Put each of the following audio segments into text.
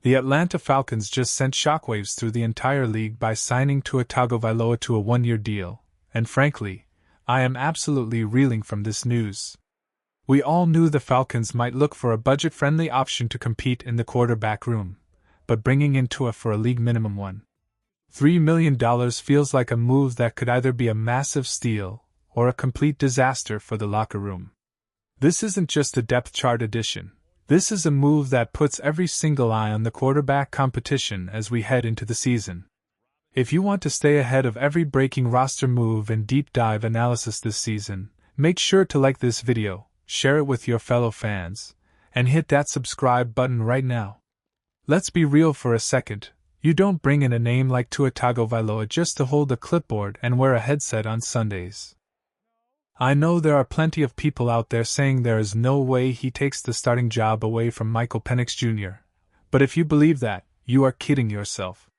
The Atlanta Falcons just sent shockwaves through the entire league by signing Tua Tagovailoa to a one-year deal, and frankly, I am absolutely reeling from this news. We all knew the Falcons might look for a budget-friendly option to compete in the quarterback room, but bringing in Tua for a league minimum $1.3 million feels like a move that could either be a massive steal or a complete disaster for the locker room. This isn't just a depth chart addition. This is a move that puts every single eye on the quarterback competition as we head into the season. If you want to stay ahead of every breaking roster move and deep dive analysis this season, make sure to like this video, share it with your fellow fans, and hit that subscribe button right now. Let's be real for a second. You don't bring in a name like Tua Tagovailoa just to hold a clipboard and wear a headset on Sundays. I know there are plenty of people out there saying there is no way he takes the starting job away from Michael Penix Jr., but if you believe that, you are kidding yourself.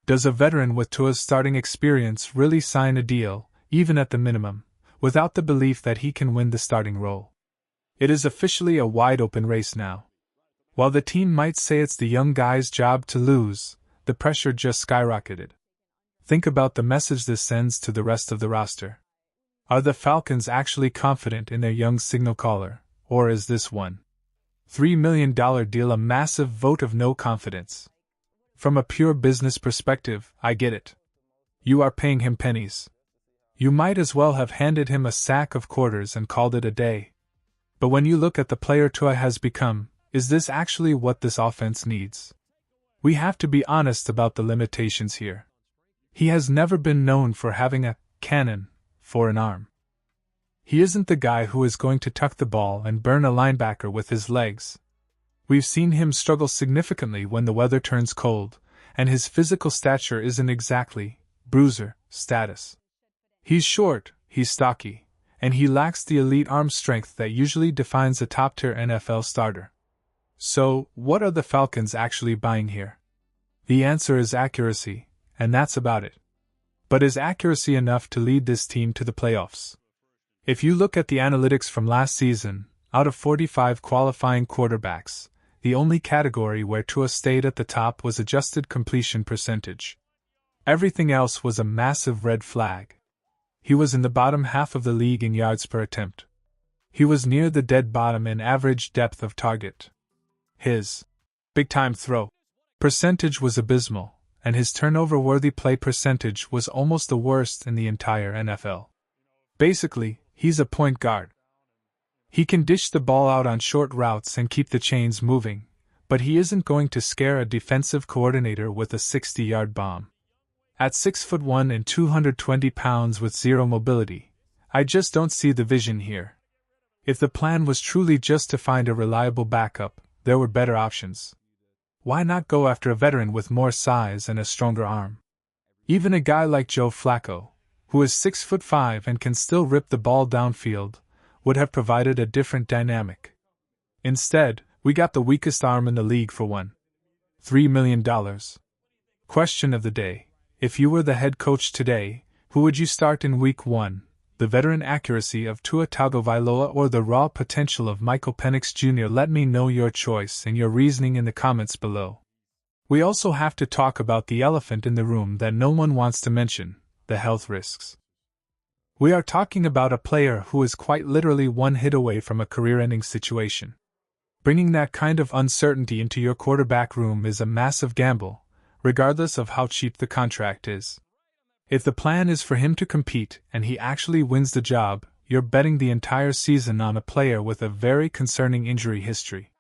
Does a veteran with Tua's starting experience really sign a deal, even at the minimum, without the belief that he can win the starting role? It is officially a wide-open race now. While the team might say it's the young guy's job to lose, the pressure just skyrocketed. Think about the message this sends to the rest of the roster. Are the Falcons actually confident in their young signal caller, or is this $1.3 million deal a massive vote of no confidence? From a pure business perspective, I get it. You are paying him pennies. You might as well have handed him a sack of quarters and called it a day. But when you look at the player Tua has become, is this actually what this offense needs? We have to be honest about the limitations here. He has never been known for having a cannon for an arm. He isn't the guy who is going to tuck the ball and burn a linebacker with his legs. We've seen him struggle significantly when the weather turns cold, and his physical stature isn't exactly bruiser status. He's short, he's stocky, and he lacks the elite arm strength that usually defines a top-tier NFL starter. So, what are the Falcons actually buying here? The answer is accuracy, and that's about it. But is accuracy enough to lead this team to the playoffs? If you look at the analytics from last season, out of 45 qualifying quarterbacks, the only category where Tua stayed at the top was adjusted completion percentage. Everything else was a massive red flag. He was in the bottom half of the league in yards per attempt. He was near the dead bottom in average depth of target. His big-time throw percentage was abysmal, and his turnover-worthy play percentage was almost the worst in the entire NFL. Basically, he's a point guard. He can dish the ball out on short routes and keep the chains moving, but he isn't going to scare a defensive coordinator with a 60-yard bomb. At 6'1" and 220 pounds with zero mobility, I just don't see the vision here. If the plan was truly just to find a reliable backup, there were better options. Why not go after a veteran with more size and a stronger arm? Even a guy like Joe Flacco, who is 6'5" and can still rip the ball downfield, would have provided a different dynamic. Instead, we got the weakest arm in the league for $1.3 million. Question of the day: if you were the head coach today, who would you start in Week 1? The veteran accuracy of Tua Tagovailoa or the raw potential of Michael Penix Jr.? Let me know your choice and your reasoning in the comments below. We also have to talk about the elephant in the room that no one wants to mention: the health risks. We are talking about a player who is quite literally one hit away from a career-ending situation. Bringing that kind of uncertainty into your quarterback room is a massive gamble, regardless of how cheap the contract is. If the plan is for him to compete and he actually wins the job, you're betting the entire season on a player with a very concerning injury history.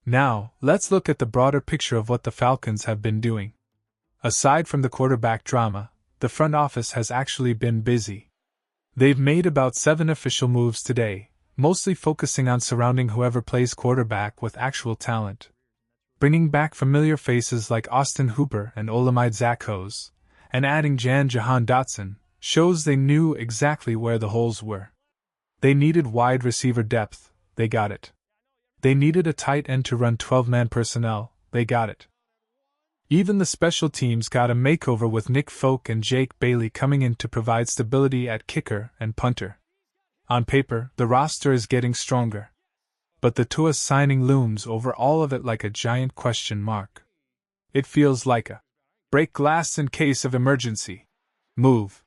Now, let's look at the broader picture of what the Falcons have been doing. Aside from the quarterback drama, the front office has actually been busy. They've made about 7 official moves today, mostly focusing on surrounding whoever plays quarterback with actual talent. Bringing back familiar faces like Austin Hooper and Olamide Zacchaeus, and adding Jahan Dotson, shows they knew exactly where the holes were. They needed wide receiver depth, they got it. They needed a tight end to run 12-man personnel, they got it. Even the special teams got a makeover with Nick Folk and Jake Bailey coming in to provide stability at kicker and punter. On paper, the roster is getting stronger. But the Tua signing looms over all of it like a giant question mark. It feels like a break glass in case of emergency move.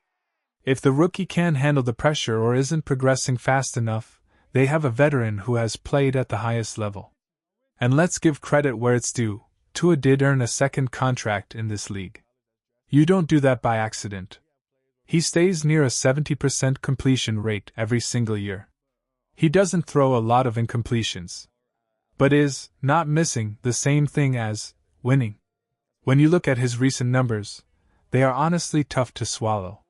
If the rookie can't handle the pressure or isn't progressing fast enough, they have a veteran who has played at the highest level. And let's give credit where it's due, TUA did earn a second contract in this league. You don't do that by accident. He stays near a 70% completion rate every single year. He doesn't throw a lot of incompletions, but is not missing the same thing as winning. When you look at his recent numbers, they are honestly tough to swallow.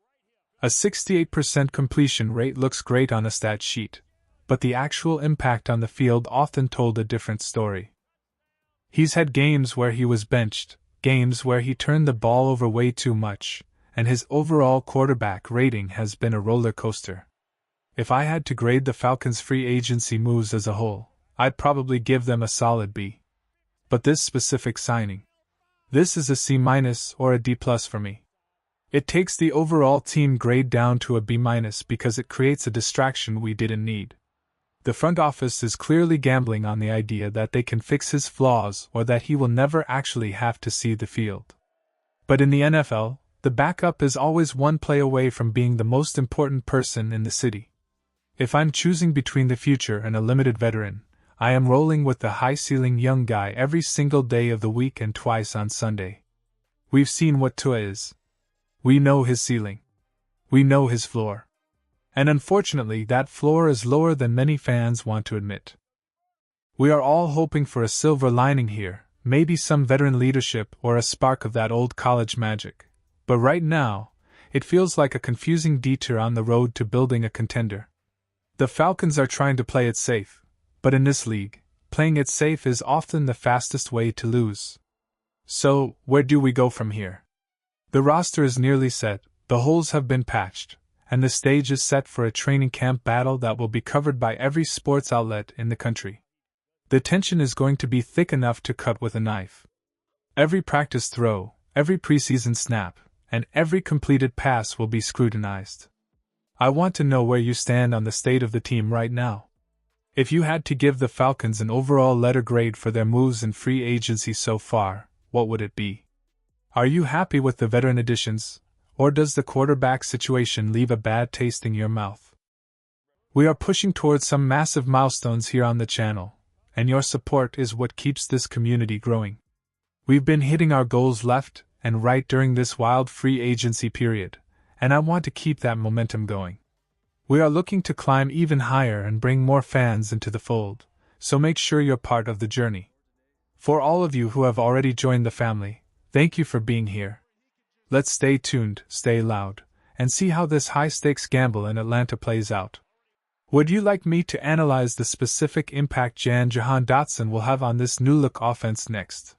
A 68% completion rate looks great on a stat sheet, but the actual impact on the field often told a different story. He's had games where he was benched, games where he turned the ball over way too much, and his overall quarterback rating has been a roller coaster. If I had to grade the Falcons' free agency moves as a whole, I'd probably give them a solid B. But this specific signing, this is a C- or a D+ for me. It takes the overall team grade down to a B- because it creates a distraction we didn't need. The front office is clearly gambling on the idea that they can fix his flaws or that he will never actually have to see the field. But in the NFL, the backup is always one play away from being the most important person in the city. If I'm choosing between the future and a limited veteran, I am rolling with the high-ceiling young guy every single day of the week and twice on Sunday. We've seen what TUA is. We know his ceiling. We know his floor. And unfortunately, that floor is lower than many fans want to admit. We are all hoping for a silver lining here, maybe some veteran leadership or a spark of that old college magic. But right now, it feels like a confusing detour on the road to building a contender. The Falcons are trying to play it safe, but in this league, playing it safe is often the fastest way to lose. So, where do we go from here? The roster is nearly set, the holes have been patched, and the stage is set for a training camp battle that will be covered by every sports outlet in the country. The tension is going to be thick enough to cut with a knife. Every practice throw, every preseason snap, and every completed pass will be scrutinized. I want to know where you stand on the state of the team right now. If you had to give the Falcons an overall letter grade for their moves in free agency so far, what would it be? Are you happy with the veteran additions, or does the quarterback situation leave a bad taste in your mouth? We are pushing towards some massive milestones here on the channel, and your support is what keeps this community growing. We've been hitting our goals left and right during this wild free agency period, and I want to keep that momentum going. We are looking to climb even higher and bring more fans into the fold, so make sure you're part of the journey. For all of you who have already joined the family, thank you for being here. Let's stay tuned, stay loud, and see how this high-stakes gamble in Atlanta plays out. Would you like me to analyze the specific impact Jahan Dotson will have on this new-look offense next?